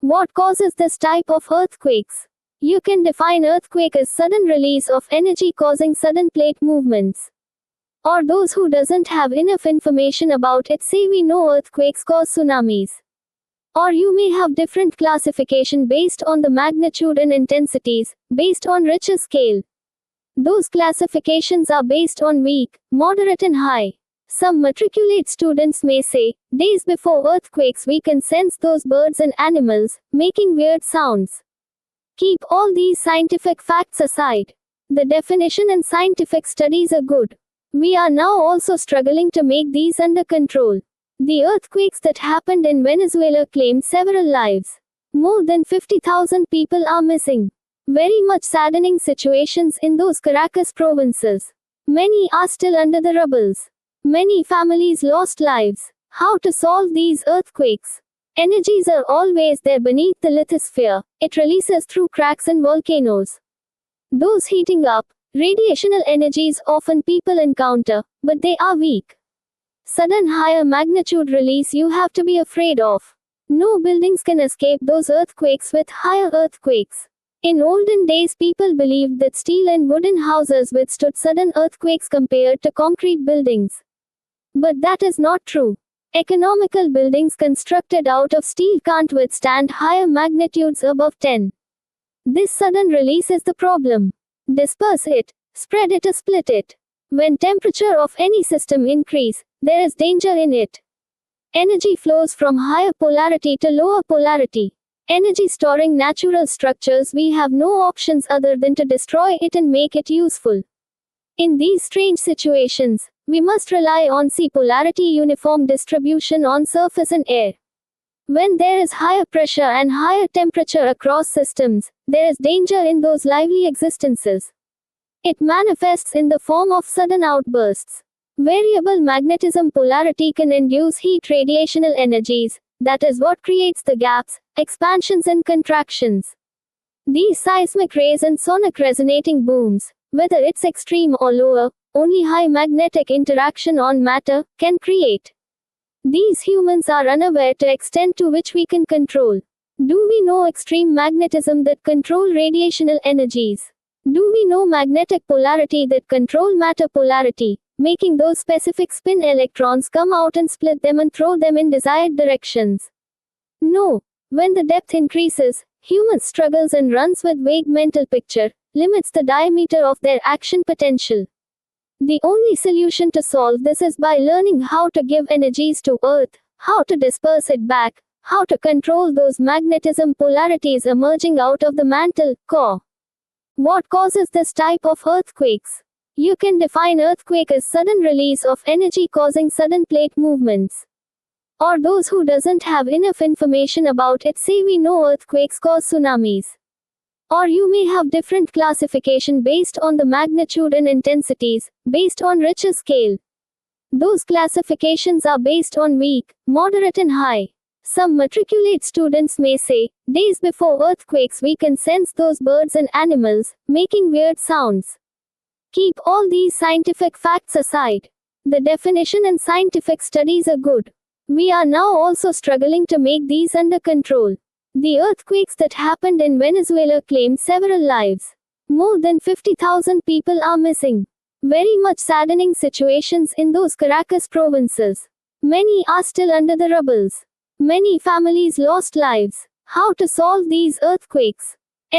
What causes this type of earthquakes? You can define earthquake as sudden release of energy causing sudden plate movements. Or those who doesn't have enough information about it say we know earthquakes cause tsunamis. Or you may have different classification based on the magnitude and intensities, based on Richter scale. Those classifications are based on weak, moderate and high. Some matriculate students may say, days before earthquakes we can sense those birds and animals, making weird sounds. Keep all these scientific facts aside. The definition and scientific studies are good. We are now also struggling to make these under control. The earthquakes that happened in Venezuela claimed several lives. More than 50,000 people are missing. Very much saddening situations in those Caracas provinces. Many are still under the rubbles. Many families lost lives. How to solve these earthquakes? Energies are always there beneath the lithosphere. It releases through cracks in volcanoes. Those heating up, radiational energies often people encounter, but they are weak. Sudden higher magnitude release you have to be afraid of. No buildings can escape those earthquakes with higher earthquakes. In olden days people believed that steel and wooden houses withstood sudden earthquakes compared to concrete buildings. But that is not true. Economical buildings constructed out of steel can't withstand higher magnitudes above 10. This sudden release is the problem. Disperse it, spread it or split it. When temperature of any system increase, there is danger in it. Energy flows from higher polarity to lower polarity. Energy storing natural structures we have no options other than to destroy it and make it useful. In these strange situations, we must rely on C polarity uniform distribution on surface and air. When there is higher pressure and higher temperature across systems, there is danger in those lively existences. It manifests in the form of sudden outbursts. Variable magnetism polarity can induce heat radiational energies, that is what creates the gaps, expansions and contractions. These seismic rays and sonic resonating booms, whether it's extreme or lower, only high magnetic interaction on matter can create. These humans are unaware to extent to which we can control. Do we know extreme magnetism that control radiational energies? Do we know magnetic polarity that control matter polarity, making those specific spin electrons come out and split them and throw them in desired directions? No. When the depth increases, human struggles and runs with vague mental picture, limits the diameter of their action potential. The only solution to solve this is by learning how to give energies to Earth, how to disperse it back, how to control those magnetism polarities emerging out of the mantle, core. What causes this type of earthquakes? You can define earthquake as sudden release of energy causing sudden plate movements. Or those who doesn't have enough information about it say we know earthquakes cause tsunamis. Or you may have different classification based on the magnitude and intensities, based on Richter scale. Those classifications are based on weak, moderate and high. Some matriculate students may say, days before earthquakes we can sense those birds and animals, making weird sounds. Keep all these scientific facts aside. The definition and scientific studies are good. We are now also struggling to make these under control. The earthquakes that happened in Venezuela claimed several lives. More than 50,000 people are missing. Very much saddening situations in those Caracas provinces. Many are still under the rubbles. Many families lost lives. How to solve these earthquakes?